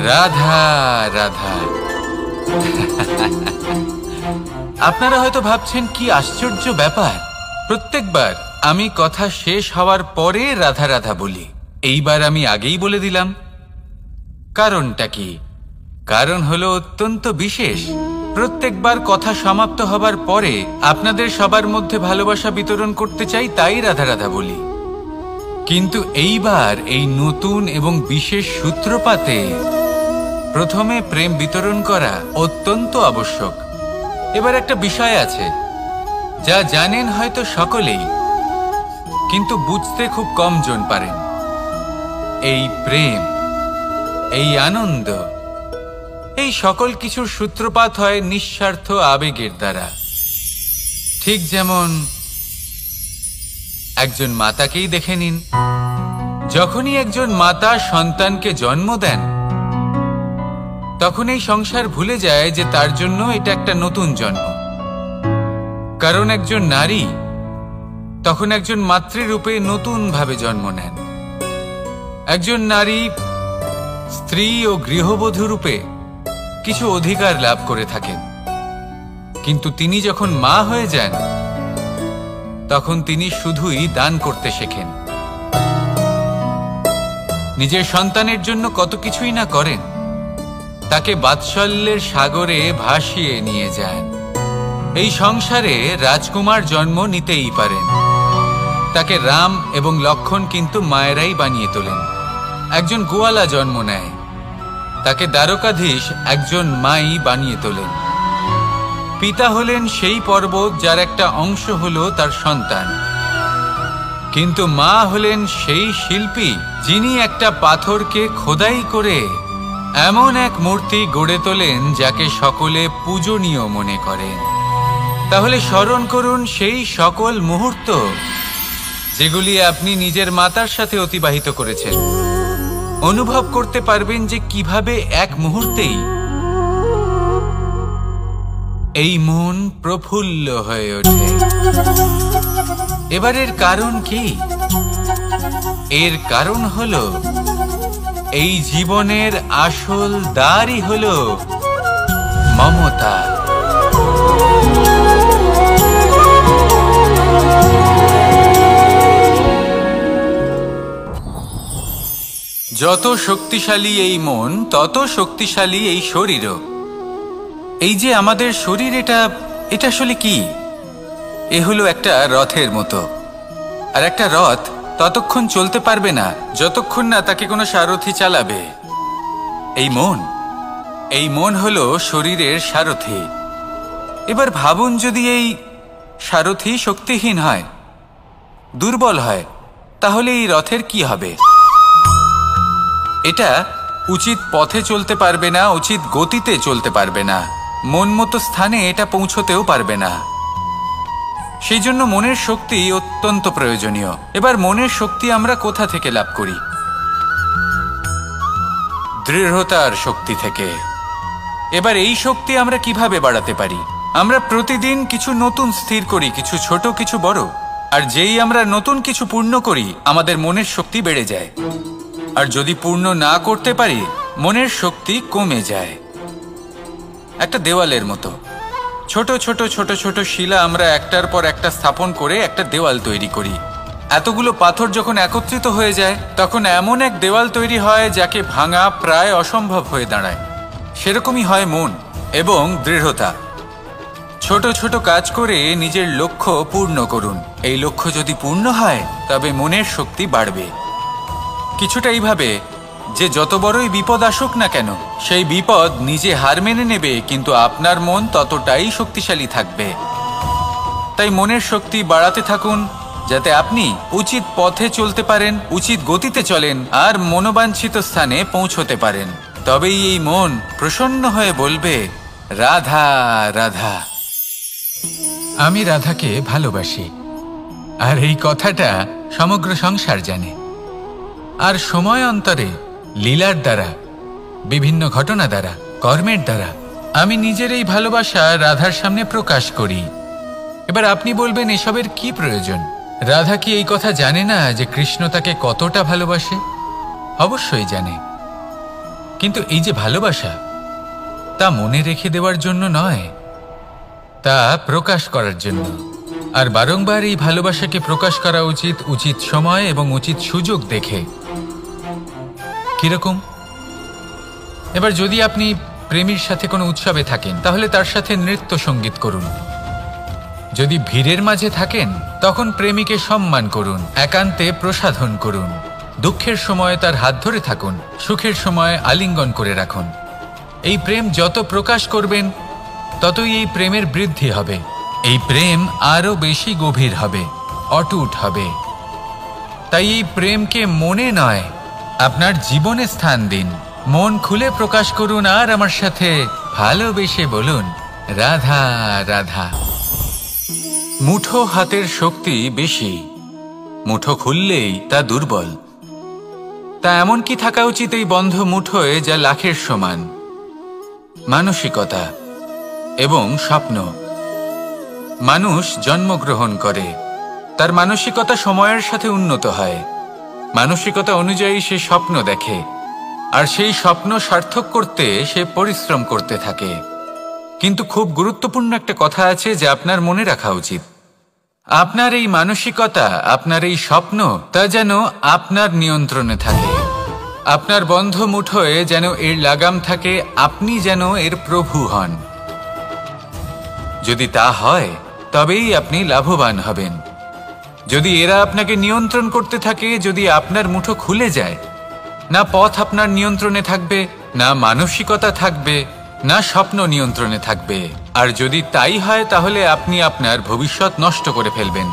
রাধা রাধা। আপনারা হয়তো ভাবছেন কি আশ্চর্য ব্যাপার, প্রত্যেকবার আমি কথা শেষ হওয়ার পরে রাধা রাধা বলি। এইবার আমি আগেই বলে দিলাম। কারণটা কি? কারণ হলো অত্যন্ত বিশেষ। প্রত্যেকবার কথা সমাপ্ত হবার পরে আপনাদের সবার মধ্যে ভালোবাসা বিতরণ করতে চাই, তাই রাধা রাধা বলি। কিন্তু এইবার এই নতুন এবং বিশেষ সূত্রপাতে প্রথমে প্রেম বিতরণ করা অত্যন্ত আবশ্যক। এবার একটা বিষয় আছে যা জানেন হয়তো সকলেই, কিন্তু বুঝতে খুব কম জন পারেন। এই প্রেম, এই আনন্দ, এই সকল কিছুর সূত্রপাত হয় নিঃস্বার্থ আবেগের দ্বারা। ঠিক যেমন একজন মাতাকেই দেখে নিন। যখনই একজন মাতা সন্তানকে জন্ম দেন, তখন এই সংসার ভুলে যায় যে তার জন্য এটা একটা নতুন জন্ম। কারণ একজন নারী তখন একজন মাতৃরূপে নতুন ভাবে জন্ম নেন। একজন নারী স্ত্রী ও গৃহবধূ রূপে কিছু অধিকার লাভ করে থাকেন, কিন্তু তিনি যখন মা হয়ে যান তখন তিনি শুধুই দান করতে শেখেন। নিজের সন্তানের জন্য কত কিছুই না করেন, তাকে বাৎসল্যের সাগরে ভাসিয়ে নিয়ে যান। এই সংসারে রাজকুমার জন্ম নিতেই পারেন, তাকে রাম এবং লক্ষ্মণ কিন্তু মায়েরাই বানিয়ে তোলেন। একজন গোয়ালা জন্ম নেয়, তাকে দ্বারকাধীশ একজন মাই বানিয়ে তোলেন। পিতা হলেন সেই পর্বত যার একটা অংশ হলো তার সন্তান, কিন্তু মা হলেন সেই শিল্পী যিনি একটা পাথরকে খোদাই করে এমন এক মূর্তি গড়ে তোলেন যাকে সকলে পূজনীয় মনে করেন। তাহলে স্মরণ করুন সেই সকল মুহূর্ত যেগুলি আপনি নিজের মাতার সাথে অতিবাহিত করেছেন। অনুভব করতে পারবেন যে কিভাবে এক মুহূর্তেই এই মন প্রফুল্ল হয়ে ওঠে। এবারের কারণ কি? এর কারণ হলো এই জীবনের আসল দ্বারই হলো মমতা। যত শক্তিশালী এই মন, তত শক্তিশালী এই শরীরও। এই যে আমাদের শরীর, এটা আসলে কি? এ হলো একটা রথের মতো। আর একটা রথ ততক্ষণ চলতে পারবে না যতক্ষণ না তাকে কোনো সারথি চালাবে। এই মন হলো শরীরের সারথি। এবার ভাবুন, যদি এই সারথি শক্তিহীন হয়, দুর্বল হয়, তাহলে এই রথের কি হবে? এটা উচিত পথে চলতে পারবে না, উচিত গতিতে চলতে পারবে না, মন মতো স্থানে এটা পৌঁছতেও পারবে না। সেই জন্য মনের শক্তি অত্যন্ত প্রয়োজনীয়। এবার মনের শক্তি আমরা কোথা থেকে লাভ করি? দৃঢ়তার শক্তি থেকে। এবার এই শক্তি আমরা কিভাবে বাড়াতে পারি? আমরা প্রতিদিন কিছু নতুন স্থির করি, কিছু ছোট কিছু বড়। আর যেই আমরা নতুন কিছু পূর্ণ করি, আমাদের মনের শক্তি বেড়ে যায়। আর যদি পূর্ণ না করতে পারি, মনের শক্তি কমে যায়। একটা দেওয়ালের মতো ছোট ছোট ছোট ছোট শিলা আমরা একটার পর একটা স্থাপন করে একটা দেওয়াল তৈরি করি। এতগুলো পাথর যখন একত্রিত হয়ে যায়, তখন এমন এক দেওয়াল তৈরি হয় যাকে ভাঙা প্রায় অসম্ভব হয়ে দাঁড়ায়। সেরকমই হয় মন এবং দৃঢ়তা। ছোট ছোট কাজ করে নিজের লক্ষ্য পূর্ণ করুন। এই লক্ষ্য যদি পূর্ণ হয়, তবে মনের শক্তি বাড়বে। কিছুটা এইভাবে যে যত বড়ই বিপদ আসুক না কেন, সেই বিপদ নিজে হার মেনে নেবে, কিন্তু আপনার মন ততটাই শক্তিশালী থাকবে। তাই মনের শক্তি বাড়াতে থাকুন, যাতে আপনি উচিত পথে চলতে পারেন, উচিত গতিতে চলেন আর মনোবাঞ্ছিত স্থানে পৌঁছতে পারেন। তবেই এই মন প্রসন্ন হয়ে বলবে, রাধা রাধা। আমি রাধাকে ভালোবাসি, আর এই কথাটা সমগ্র সংসার জানে। আর সময় অন্তরে লীলার দ্বারা, বিভিন্ন ঘটনা দ্বারা, কর্মের দ্বারা আমি নিজের এই ভালোবাসা রাধার সামনে প্রকাশ করি। এবার আপনি বলবেন, এসবের কি প্রয়োজন? রাধা কি এই কথা জানে না যে কৃষ্ণ তাকে কতটা ভালোবাসে? অবশ্যই জানে, কিন্তু এই যে ভালোবাসা, তা মনে রেখে দেওয়ার জন্য নয়, তা প্রকাশ করার জন্য। আর বারংবার এই ভালোবাসাকে প্রকাশ করা উচিত, উচিত সময় এবং উচিত সুযোগ দেখে। কিরকম? এবার যদি আপনি প্রেমীর সাথে কোনো উৎসবে থাকেন, তাহলে তার সাথে নৃত্য সঙ্গীত করুন। যদি ভিড়ের মাঝে থাকেন, তখন প্রেমীকে সম্মান করুন, একান্তে প্রসাধন করুন। দুঃখের সময় তার হাত ধরে থাকুন, সুখের সময় আলিঙ্গন করে রাখুন। এই প্রেম যত প্রকাশ করবেন, ততই এই প্রেমের বৃদ্ধি হবে। এই প্রেম আরো বেশি গভীর হবে, অটুট হবে। তাই এই প্রেমকে মনে নয়, আপনার জীবনে স্থান দিন। মন খুলে প্রকাশ করুন আর আমার সাথে ভালোবেসে বলুন, রাধা রাধা। মুঠো হাতের শক্তি বেশি, মুঠো খুললেই তা দুর্বল। তা এমন কি থাকা উচিত এই বন্ধ মুঠোয়, যা লাখের সমান? মানসিকতা এবং স্বপ্ন। মানুষ জন্মগ্রহণ করে, তার মানসিকতা সময়ের সাথে উন্নত হয়। মানসিকতা অনুযায়ী সে স্বপ্ন দেখে, আর সেই স্বপ্ন সার্থক করতে সে পরিশ্রম করতে থাকে। কিন্তু খুব গুরুত্বপূর্ণ একটা কথা আছে যা আপনার মনে রাখা উচিত। আপনার এই মানসিকতা, আপনার এই স্বপ্ন, তা যেন আপনার নিয়ন্ত্রণে থাকে। আপনার বন্ধ মুঠোয় যেন এর লাগাম থাকে, আপনি যেন এর প্রভু হন। যদি তা হয়, তবেই আপনি লাভবান হবেন। যদি এরা আপনাকে নিয়ন্ত্রণ করতে থাকে, যদি আপনার মুঠো খুলে যায়, না পথ আপনার নিয়ন্ত্রণে থাকবে, না মানসিকতা থাকবে, না স্বপ্ন নিয়ন্ত্রণে থাকবে। আর যদি তাই হয়, তাহলে আপনি আপনার ভবিষ্যৎ নষ্ট করে ফেলবেন।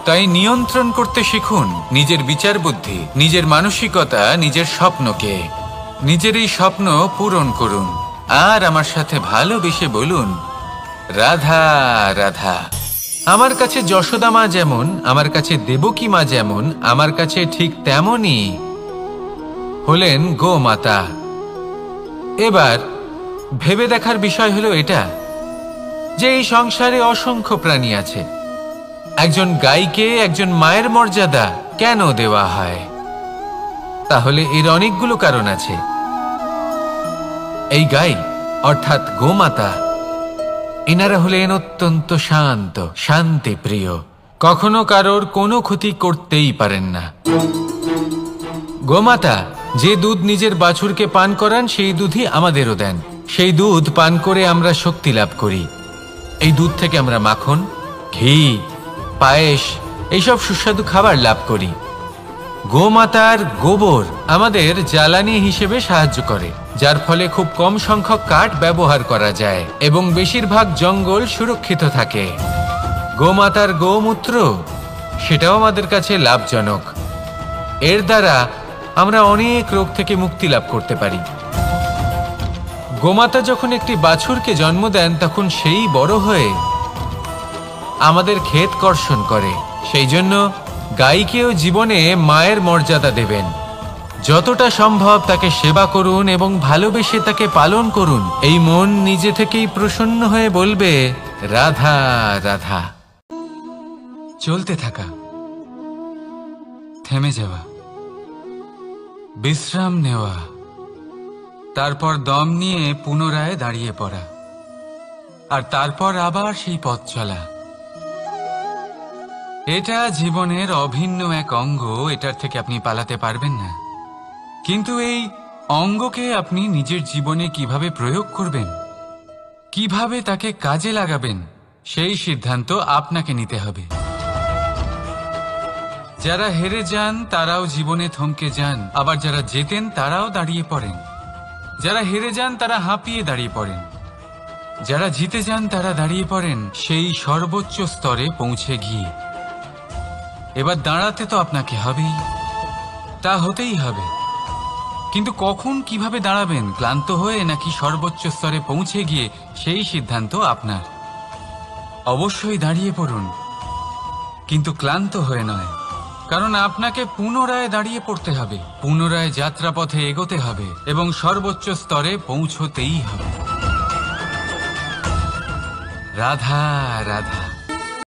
তাই নিয়ন্ত্রণ করতে শিখুন নিজের বিচার বুদ্ধি, নিজের মানসিকতা, নিজের স্বপ্নকে। নিজের এই স্বপ্ন পূরণ করুন আর আমার সাথে ভালোবেসে বলুন, রাধা রাধা। আমার কাছে যশোদা মা যেমন, আমার কাছে দেবকী মা যেমন, আমার কাছে ঠিক তেমনই হলেন গোমাতা। এবার ভেবে দেখার বিষয় হলো এটা, যে এই সংসারে অসংখ্য প্রাণী আছে। একজন গাইকে একজন মায়ের মর্যাদা কেন দেওয়া হয়? তাহলে এর অনেকগুলো কারণ আছে। এই গাই অর্থাৎ গোমাতা, এনারা হলেন অত্যন্ত শান্ত, শান্তি প্রিয়, কখনো কারোর কোনো ক্ষতি করতেই পারেন না। গোমাতা যে দুধ নিজের বাছুরকে পান করান, সেই দুধই আমাদেরও দেন। সেই দুধ পান করে আমরা শক্তি লাভ করি। এই দুধ থেকে আমরা মাখন, ঘি, পায়েস, এইসব সুস্বাদু খাবার লাভ করি। গোমাতার গোবর আমাদের জ্বালানি হিসেবে সাহায্য করে, যার ফলে খুব কম সংখ্যক কাঠ ব্যবহার করা যায় এবং বেশিরভাগ জঙ্গল সুরক্ষিত থাকে। গোমাতার গোমূত্র, সেটাও আমাদের কাছে লাভজনক। এর দ্বারা আমরা অনেক রোগ থেকে মুক্তি লাভ করতে পারি। গোমাতা যখন একটি বাছুরকে জন্ম দেন, তখন সেই বড় হয়ে আমাদের ক্ষেত কর্ষণ করে। সেই জন্য গাইকেও জীবনে মায়ের মর্যাদা দেবেন। যতটা সম্ভব তাকে সেবা করুন এবং ভালোবেসে তাকে পালন করুন। এই মন নিজে থেকেই প্রসন্ন হয়ে বলবে, রাধা রাধা। চলতে থাকা, থেমে যাওয়া, বিশ্রাম নেওয়া, তারপর দম নিয়ে পুনরায় দাঁড়িয়ে পড়া, আর তারপর আবার সেই পথ চলা। এটা জীবনের অভিন্ন এক অঙ্গ, এটার থেকে আপনি পালাতে পারবেন না। কিন্তু এই অঙ্গকে আপনি নিজের জীবনে কিভাবে প্রয়োগ করবেন, কিভাবে তাকে কাজে লাগাবেন, সেই সিদ্ধান্ত আপনাকে নিতে হবে। যারা হেরে যান তারাও জীবনে থমকে যান, আবার যারা জেতেন তারাও দাঁড়িয়ে পড়েন। যারা হেরে যান তারা হাঁপিয়ে দাঁড়িয়ে পড়েন, যারা জিতে যান তারা দাঁড়িয়ে পড়েন সেই সর্বোচ্চ স্তরে পৌঁছে গিয়ে। এবার দাঁড়াতে তো আপনাকে হবেই, তা হতেই হবে। কিন্তু কখন, কিভাবে দাঁড়াবেন, ক্লান্ত হয়ে নাকি সর্বোচ্চ স্তরে পৌঁছে গিয়ে, সেই সিদ্ধান্ত আপনার। অবশ্যই দাঁড়িয়ে পড়ুন, কিন্তু ক্লান্ত হয়ে নয়, কারণ আপনাকে পুনরায় দাঁড়িয়ে পড়তে হবে, পুনরায় যাত্রাপথে এগোতে হবে এবং সর্বোচ্চ স্তরে পৌঁছতেই হবে। রাধা রাধা।